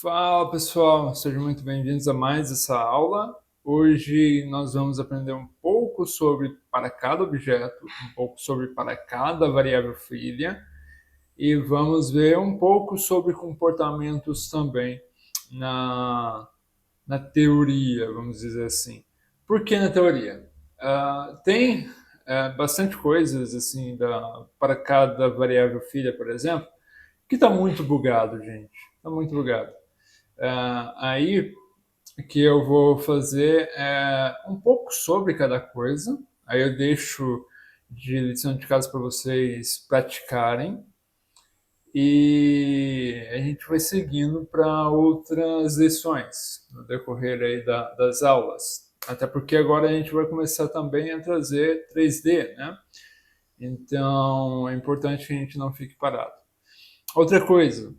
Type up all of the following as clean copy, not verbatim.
Fala pessoal, sejam muito bem-vindos a mais essa aula. Hoje nós vamos aprender um pouco sobre para cada objeto, um pouco sobre para cada variável filha e vamos ver um pouco sobre comportamentos também na, na teoria, vamos dizer assim. Por que na teoria? Tem bastante coisas assim para cada variável filha, por exemplo, que está muito bugado, gente. Está muito bugado. Aí que eu vou fazer um pouco sobre cada coisa. Aí eu deixo de lição de casa para vocês praticarem e a gente vai seguindo para outras lições no decorrer aí das aulas. Até porque agora a gente vai começar também a trazer 3D, né? Então é importante que a gente não fique parado. Outra coisa,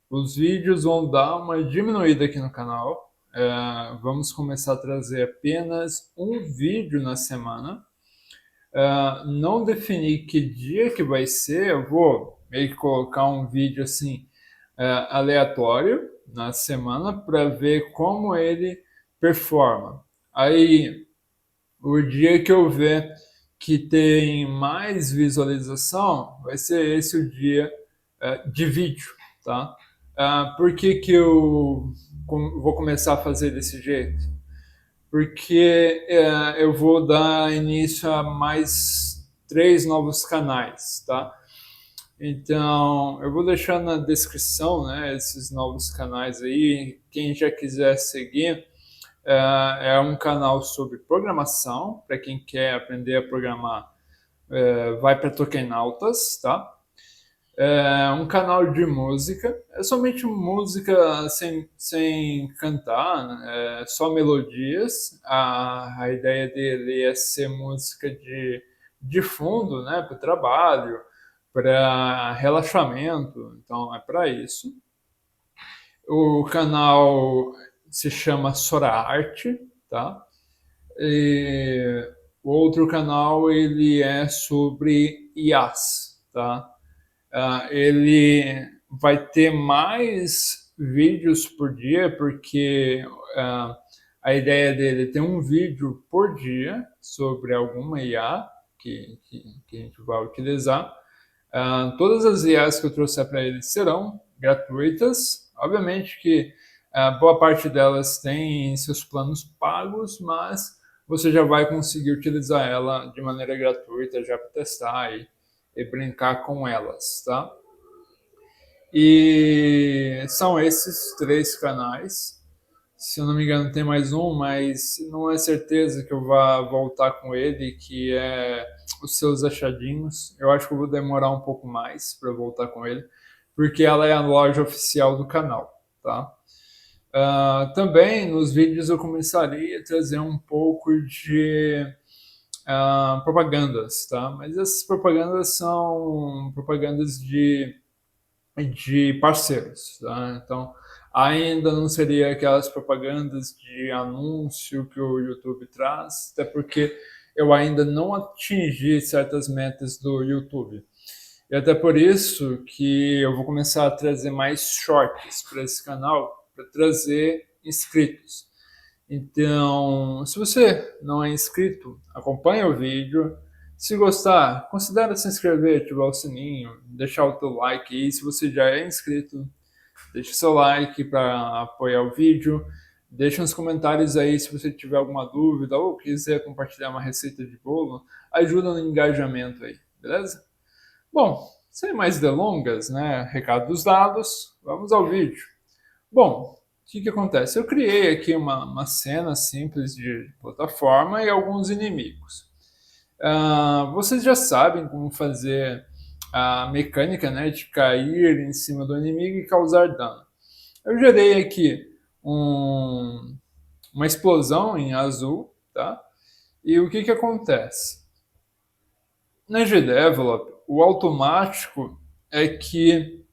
os vídeos vão dar uma diminuída aqui no canal. Vamos começar a trazer apenas um vídeo na semana. Não definir que dia que vai ser, eu vou meio que colocar um vídeo assim aleatório na semana para ver como ele performa. Aí, o dia que eu ver que tem mais visualização, vai ser esse o dia de vídeo, tá? Por que eu vou começar a fazer desse jeito? Porque eu vou dar início a mais 3 novos canais, tá? Então, eu vou deixar na descrição, né, esses novos canais aí. Quem já quiser seguir, é um canal sobre programação, para quem quer aprender a programar, vai para Tokenautas, tá? Um canal de música, é somente música sem cantar, né? Só melodias. A ideia dele é ser música de fundo, né, para o trabalho, para relaxamento, então é para isso. O canal se chama Sora Arte, tá? E o outro canal ele é sobre IAs, tá? Ele vai ter mais vídeos por dia, porque a ideia dele é ter um vídeo por dia sobre alguma IA que a gente vai utilizar. Todas as IAs que eu trouxer para ele serão gratuitas. Obviamente que boa parte delas tem seus planos pagos, mas você já vai conseguir utilizar ela de maneira gratuita já para testar e brincar com elas, tá? E são esses 3 canais. Se eu não me engano, tem mais um, mas não é certeza que eu vá voltar com ele, que é os seus achadinhos. Eu acho que eu vou demorar um pouco mais para voltar com ele, porque ela é a loja oficial do canal, tá? Também nos vídeos eu começaria a trazer um pouco de propagandas, tá? Mas essas propagandas são propagandas de parceiros, tá? Então, ainda não seria aquelas propagandas de anúncio que o YouTube traz, até porque eu ainda não atingi certas metas do YouTube. E até por isso que eu vou começar a trazer mais shorts para esse canal, para trazer inscritos. Então, se você não é inscrito, acompanhe o vídeo. Se gostar, considere se inscrever, ativar o sininho, deixar o teu like aí. Se você já é inscrito, deixe seu like para apoiar o vídeo. Deixe nos comentários aí se você tiver alguma dúvida ou quiser compartilhar uma receita de bolo. Ajuda no engajamento aí, beleza? Bom, sem mais delongas, né? Recados dados, vamos ao vídeo. Bom, o que acontece? Eu criei aqui uma cena simples de plataforma e alguns inimigos. Vocês já sabem como fazer a mecânica, né, de cair em cima do inimigo e causar dano. Eu gerei aqui uma explosão em azul, tá? E o que acontece? Na GDevelop, o automático é que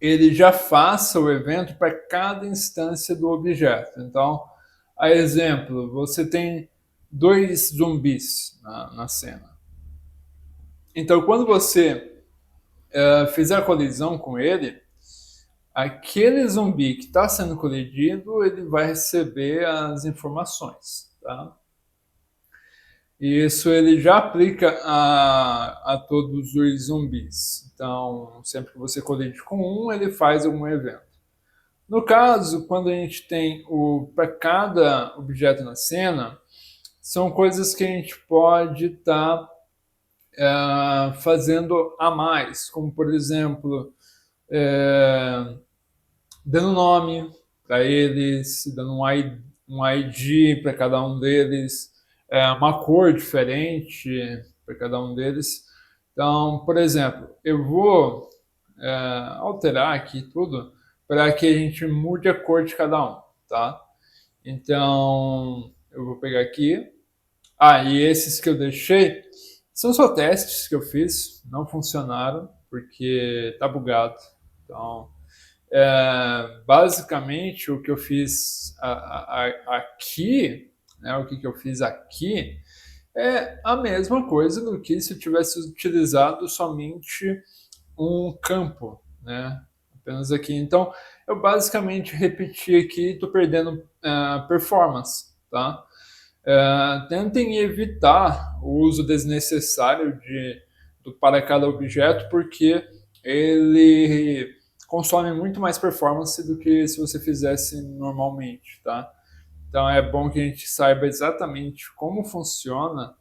ele já faça o evento para cada instância do objeto. Então, a exemplo, você tem 2 zumbis na cena. Então, quando você fizer a colisão com ele, aquele zumbi que está sendo colidido, ele vai receber as informações, tá? E isso ele já aplica a todos os zumbis. Então, sempre que você colide com um, ele faz algum evento. No caso, quando a gente tem para cada objeto na cena, são coisas que a gente pode estar fazendo a mais, como por exemplo, dando nome para eles, dando um ID para cada um deles, uma cor diferente para cada um deles. Então, por exemplo, eu vou alterar aqui tudo para que a gente mude a cor de cada um, tá? Então, eu vou pegar aqui. E esses que eu deixei são só testes que eu fiz, não funcionaram porque tá bugado. Então, basicamente o que eu fiz aqui, né, o que eu fiz aqui é a mesma coisa do que se eu tivesse utilizado somente um campo, né? Apenas aqui. Então, eu basicamente repeti aqui e estou perdendo performance, tá? Tentem evitar o uso desnecessário para cada objeto, porque ele consome muito mais performance do que se você fizesse normalmente, tá? Então é bom que a gente saiba exatamente como funciona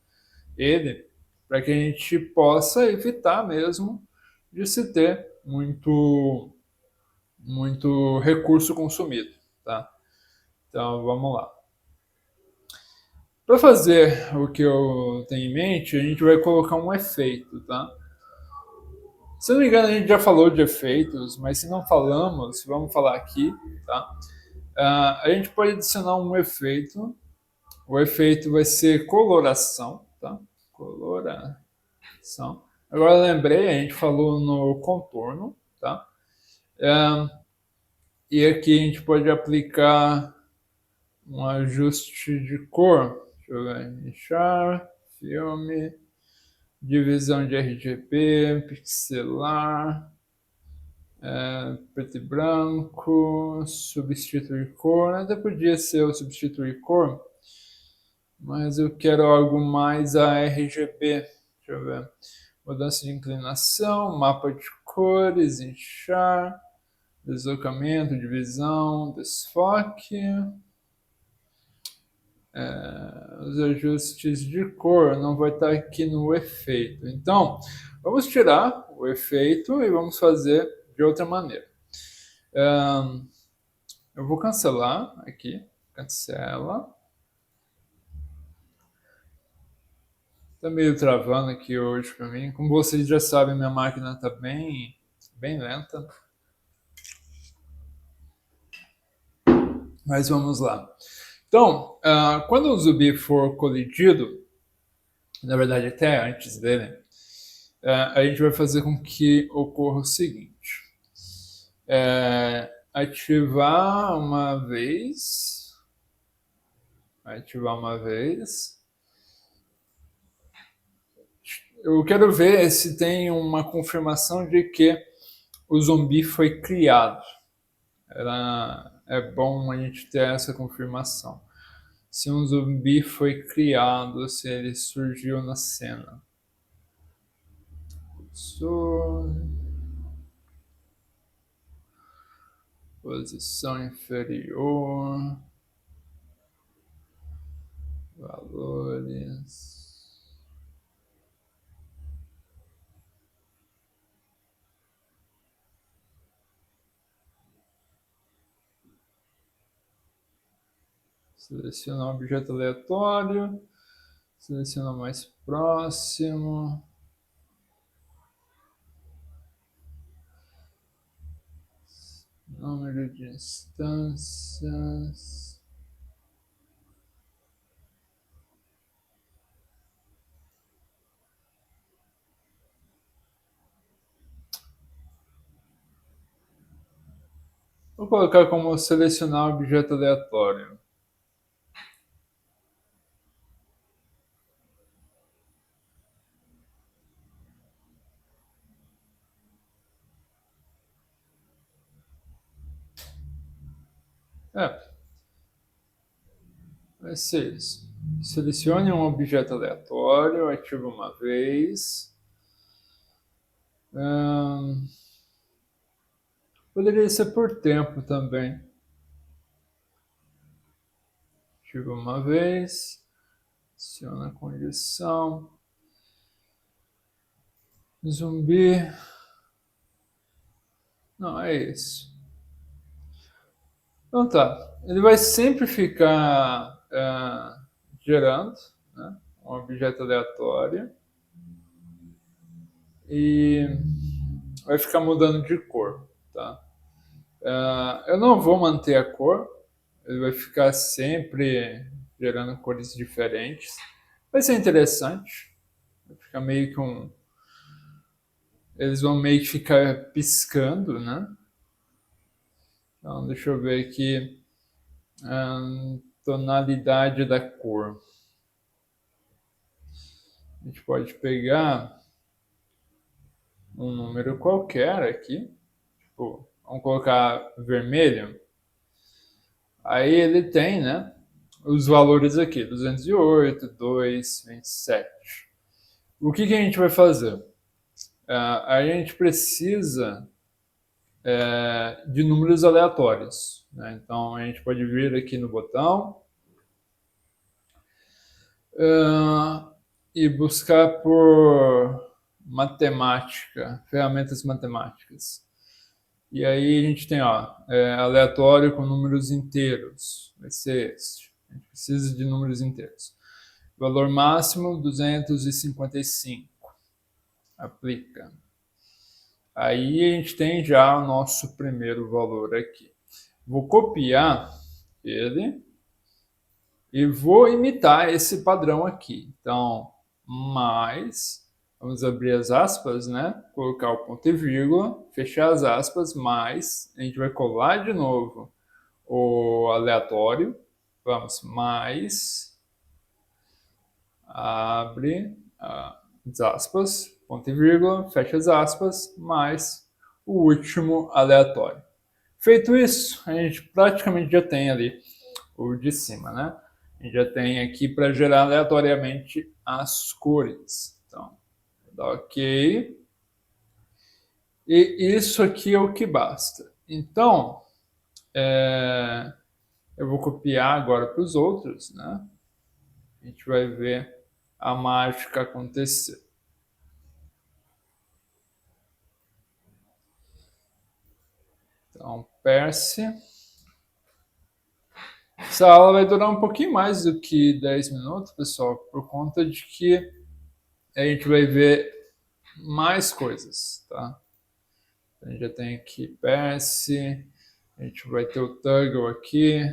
ele, para que a gente possa evitar mesmo de se ter muito recurso consumido, tá? Então vamos lá. Para fazer o que eu tenho em mente, a gente vai colocar um efeito, tá? Se não me engano, a gente já falou de efeitos, mas se não falamos, vamos falar aqui, tá? A gente pode adicionar um efeito. O efeito vai ser coloração, tá? Coloração. Agora eu lembrei, a gente falou no contorno, tá? E aqui a gente pode aplicar um ajuste de cor. Deixa eu ver. Inchar, filme, divisão de RGB, pixelar, preto e branco, substituir cor. Até podia ser o substituir cor, mas eu quero algo mais a RGB. Deixa eu ver. Mudança de inclinação, mapa de cores, inchar, deslocamento, divisão, desfoque. Os ajustes de cor não vai estar aqui no efeito. Então, vamos tirar o efeito e vamos fazer de outra maneira. Eu vou cancelar aqui. Cancela. Tá meio travando aqui hoje para mim. Como vocês já sabem, minha máquina está bem lenta. Mas vamos lá. Então, quando o zumbi for colidido, na verdade até antes dele, a gente vai fazer com que ocorra o seguinte. Ativar uma vez. Ativar uma vez. Eu quero ver se tem uma confirmação de que o zumbi foi criado. É bom a gente ter essa confirmação. Se um zumbi foi criado, se ele surgiu na cena. Posição inferior. Valores. Selecionar um objeto aleatório. Selecionar mais próximo. Número de instâncias. Vou colocar como selecionar objeto aleatório. Vai ser isso. Selecione um objeto aleatório, ativa uma vez. Poderia ser por tempo também. Ativa uma vez. Adiciona a condição. Zumbi. Não, é isso. Então tá. Ele vai sempre ficar gerando, né, um objeto aleatório. E vai ficar mudando de cor, tá? Eu não vou manter a cor, ele vai ficar sempre gerando cores diferentes. Vai ser interessante, vai ficar meio que eles vão meio que ficar piscando, né? Então, deixa eu ver aqui, tonalidade da cor. A gente pode pegar um número qualquer aqui, tipo, vamos colocar vermelho. Aí ele tem, né, os valores aqui, 208, 2, 27. O que a gente vai fazer? A gente precisa de números aleatórios, né? Então a gente pode vir aqui no botão e buscar por matemática, ferramentas matemáticas. E aí a gente tem aleatório com números inteiros, vai ser este. A gente precisa de números inteiros. Valor máximo 255. Aplica. Aí a gente tem já o nosso primeiro valor aqui. Vou copiar ele e vou imitar esse padrão aqui. Então, mais, vamos abrir as aspas, né? Colocar o ponto e vírgula, fechar as aspas, mais, a gente vai colar de novo o aleatório. Vamos, mais, abre as aspas, ponto e vírgula, fecha as aspas, mais o último aleatório. Feito isso, a gente praticamente já tem ali o de cima, né? A gente já tem aqui para gerar aleatoriamente as cores. Então, vou dar OK. E isso aqui é o que basta. Então, eu vou copiar agora para os outros, né? A gente vai ver a mágica acontecer. Então, Perse. Essa aula vai durar um pouquinho mais do que 10 minutos, pessoal, por conta de que a gente vai ver mais coisas, tá? A gente já tem aqui Perse, a gente vai ter o Toggle aqui.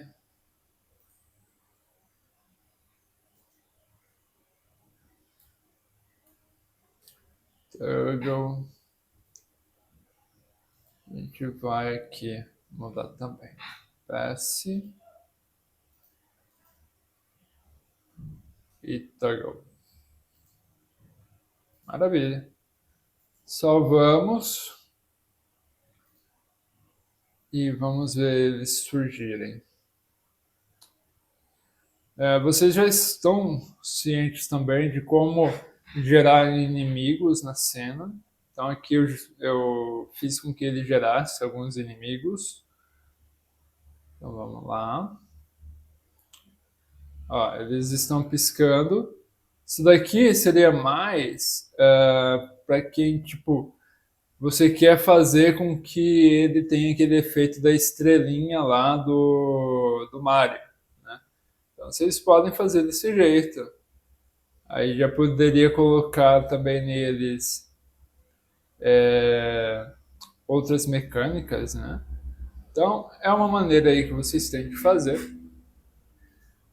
Toggle. A gente vai aqui mudar também. Perse. E Toggle. Maravilha. Salvamos. E vamos ver eles surgirem. Vocês já estão cientes também de como gerar inimigos na cena. Então aqui eu fiz com que ele gerasse alguns inimigos. Então vamos lá. Ó, eles estão piscando. Isso daqui seria mais para quem, tipo, você quer fazer com que ele tenha aquele efeito da estrelinha lá do Mario, né? Então vocês podem fazer desse jeito. Aí já poderia colocar também neles outras mecânicas, né? Então é uma maneira aí que vocês têm de fazer.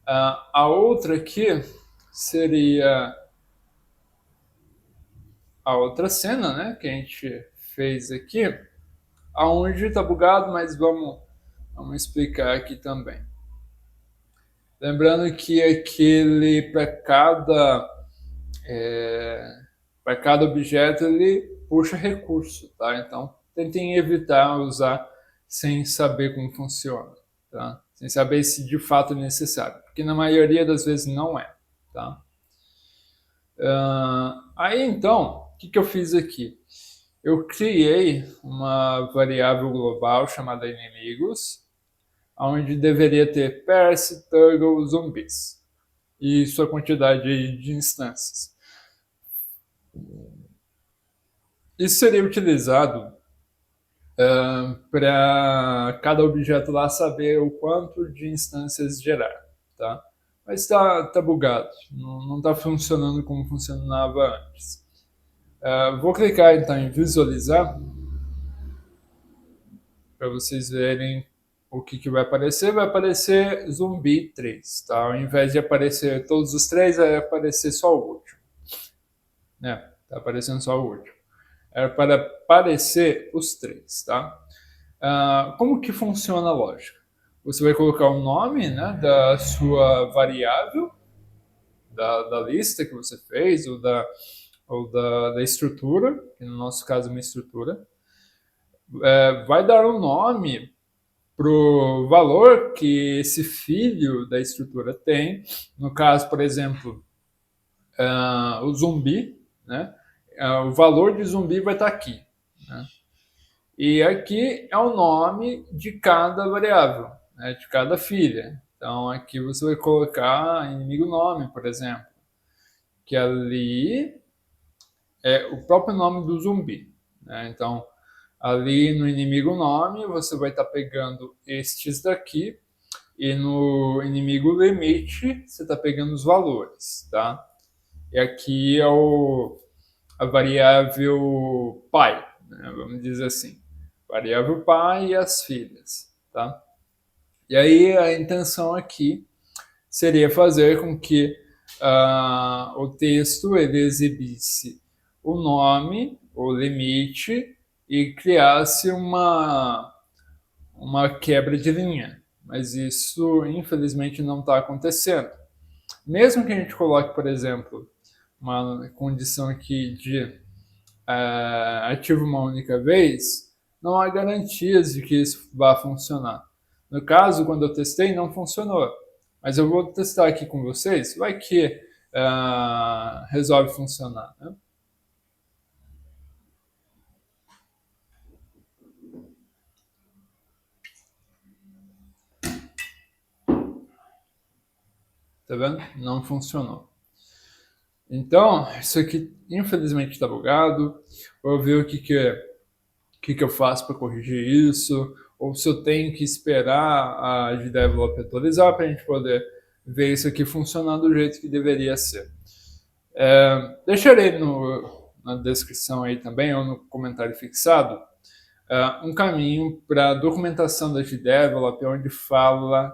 A outra aqui seria a outra cena, né, que a gente fez aqui, aonde está bugado, mas vamos explicar aqui também. Lembrando que aquele para cada objeto ele puxa recurso, tá? Então tentem evitar usar sem saber como funciona, tá? sem saber se de fato é necessário, porque na maioria das vezes não é, tá? Aí então, o que eu fiz aqui? Eu criei uma variável global chamada inimigos, onde deveria ter Percy, Turgle, zumbis e sua quantidade de instâncias. Isso seria utilizado para cada objeto lá saber o quanto de instâncias gerar, tá? Mas está bugado, não está funcionando como funcionava antes. Vou clicar então em visualizar para vocês verem o que vai aparecer. Vai aparecer zumbi 3, tá? Ao invés de aparecer todos os 3, vai aparecer só o último. Tá aparecendo só o último. Era para aparecer os 3, tá? Como que funciona a lógica? Você vai colocar o nome, né, da sua variável, da lista que você fez, ou da estrutura, que no nosso caso é uma estrutura. Vai dar um nome para o valor que esse filho da estrutura tem. No caso, por exemplo, o zumbi, né? O valor de zumbi vai estar aqui, né? E aqui é o nome de cada variável, né? De cada filha. Então aqui você vai colocar inimigo nome, por exemplo, que ali é o próprio nome do zumbi, né? Então ali no inimigo nome você vai estar pegando estes daqui e no inimigo limite você está pegando os valores, tá? E aqui é a variável pai, né? Vamos dizer assim, variável pai e as filhas, tá? E aí a intenção aqui seria fazer com que o texto ele exibisse o nome, o limite e criasse uma quebra de linha. Mas isso, infelizmente, não está acontecendo. Mesmo que a gente coloque, por exemplo, uma condição aqui de ativo uma única vez, não há garantias de que isso vá funcionar. No caso, quando eu testei, não funcionou. Mas eu vou testar aqui com vocês, vai que resolve funcionar, né? Tá vendo? Não funcionou. Então, isso aqui infelizmente está bugado. Vou ver o que eu faço para corrigir isso, ou se eu tenho que esperar a GDevelop atualizar para a gente poder ver isso aqui funcionando do jeito que deveria ser. Deixarei na descrição aí também, ou no comentário fixado, um caminho para a documentação da GDevelop, onde fala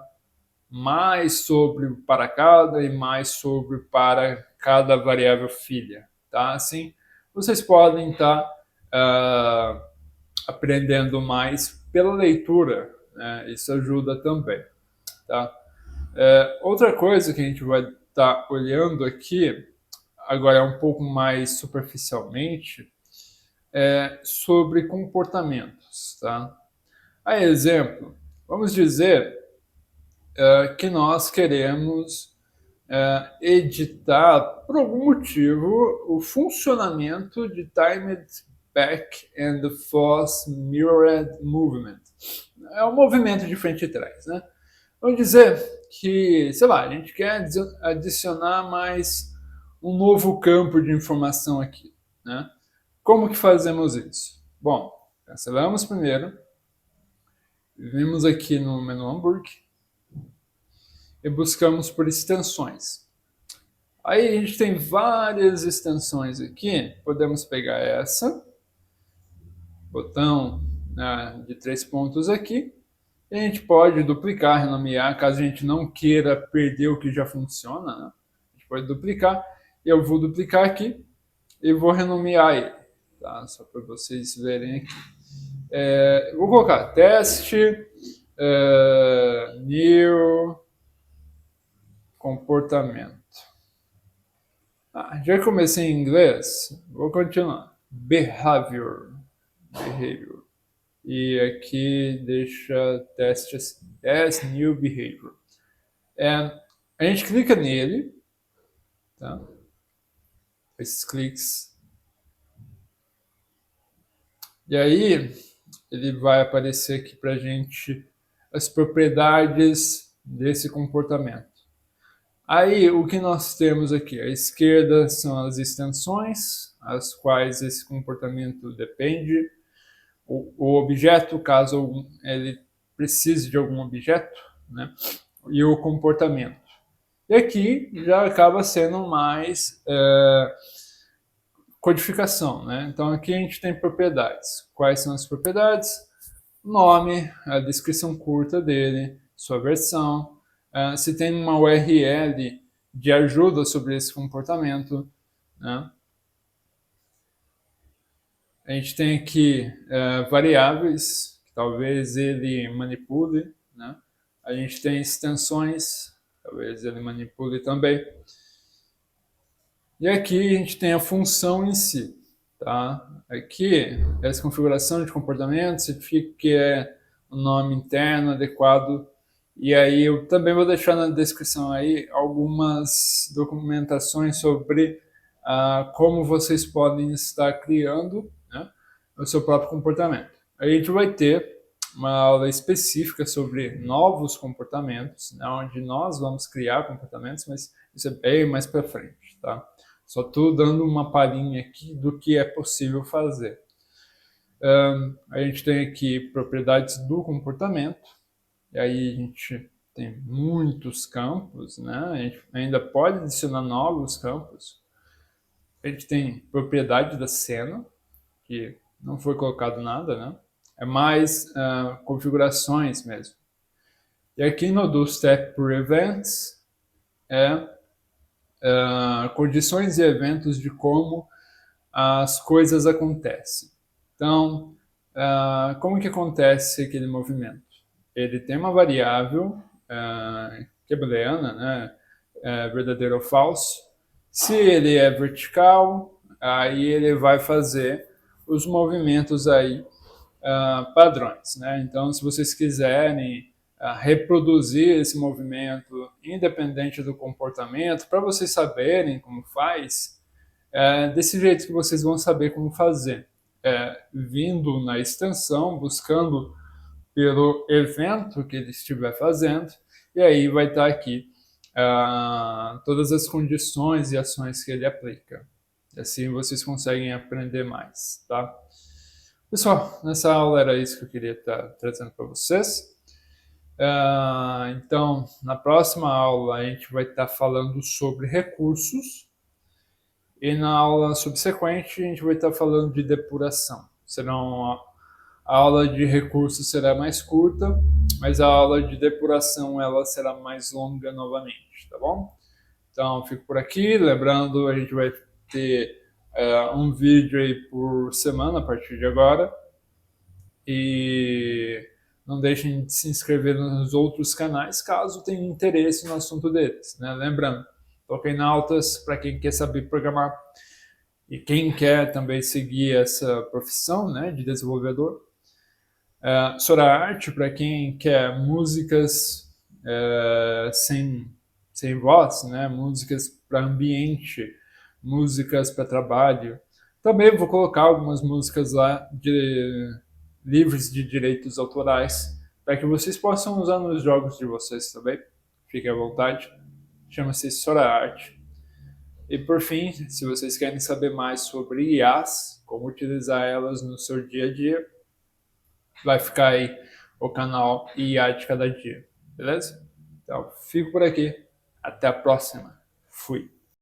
mais sobre para cada e mais sobre para cada variável filha, tá? Assim, vocês podem estar aprendendo mais pela leitura, né? Isso ajuda também, tá? Outra coisa que a gente vai estar olhando aqui, agora um pouco mais superficialmente, é sobre comportamentos, tá? A exemplo, vamos dizer que nós queremos editar, por algum motivo, o funcionamento de Timed Back and Forth Mirrored Movement. É um movimento de frente e trás, né? Vamos dizer que, sei lá, a gente quer adicionar mais um novo campo de informação aqui, né? Como que fazemos isso? Bom, cancelamos primeiro, vimos aqui no menu Hamburg e buscamos por extensões. Aí a gente tem várias extensões aqui, podemos pegar essa, botão de 3 pontos aqui, e a gente pode duplicar, renomear, caso a gente não queira perder o que já funciona, né? A gente pode duplicar, eu vou duplicar aqui e vou renomear ele, tá? Só para vocês verem aqui. Eu vou colocar teste, new, comportamento. Já comecei em inglês, vou continuar. Behavior. E aqui deixa teste assim. as new behavior. A gente clica nele, tá? Esses cliques. E aí, ele vai aparecer aqui para a gente as propriedades desse comportamento. Aí, o que nós temos aqui? À esquerda são as extensões, as quais esse comportamento depende. O objeto, caso ele precise de algum objeto, né? E o comportamento. E aqui já acaba sendo mais codificação, né? Então aqui a gente tem propriedades. Quais são as propriedades? Nome, a descrição curta dele, sua versão, se tem uma URL de ajuda sobre esse comportamento, né? A gente tem aqui variáveis, que talvez ele manipule, né? A gente tem extensões, talvez ele manipule também. E aqui a gente tem a função em si, tá? Aqui, essa configuração de comportamento significa que é um nome interno adequado. E aí eu também vou deixar na descrição aí algumas documentações sobre como vocês podem estar criando, né, o seu próprio comportamento. Aí a gente vai ter uma aula específica sobre novos comportamentos, né, onde nós vamos criar comportamentos, mas isso é bem mais para frente, tá? Só estou dando uma palhinha aqui do que é possível fazer. A gente tem aqui propriedades do comportamento, e aí a gente tem muitos campos, né? A gente ainda pode adicionar novos campos. A gente tem propriedade da cena, que não foi colocado nada, né? É mais configurações mesmo. E aqui no do Step por Events condições e eventos de como as coisas acontecem. Então, como que acontece aquele movimento? Ele tem uma variável que é booleana, né? Verdadeiro ou falso. Se ele é vertical, aí ele vai fazer os movimentos aí padrões, né? Então, se vocês quiserem reproduzir esse movimento independente do comportamento, para vocês saberem como faz, desse jeito que vocês vão saber como fazer. Vindo na extensão, buscando pelo evento que ele estiver fazendo, e aí vai estar aqui todas as condições e ações que ele aplica. E assim vocês conseguem aprender mais, tá? Pessoal, nessa aula era isso que eu queria estar trazendo para vocês. Então, na próxima aula a gente vai estar falando sobre recursos, e na aula subsequente a gente vai estar falando de depuração. A aula de recursos será mais curta, mas a aula de depuração ela será mais longa novamente, tá bom? Então, fico por aqui. Lembrando, a gente vai ter um vídeo aí por semana a partir de agora. E não deixem de se inscrever nos outros canais, caso tenham interesse no assunto deles, né? Lembrando, Tokenautas para quem quer saber programar e quem quer também seguir essa profissão, né, de desenvolvedor. SoraArt para quem quer músicas sem voz, né, músicas para ambiente, músicas para trabalho. Também vou colocar algumas músicas lá livres de direitos autorais para que vocês possam usar nos jogos de vocês também. Fiquem à vontade. Chama-se SoraArt. E por fim, se vocês querem saber mais sobre IAs, como utilizar elas no seu dia a dia, vai ficar aí o canal IA de cada dia, beleza? Então, fico por aqui. Até a próxima. Fui.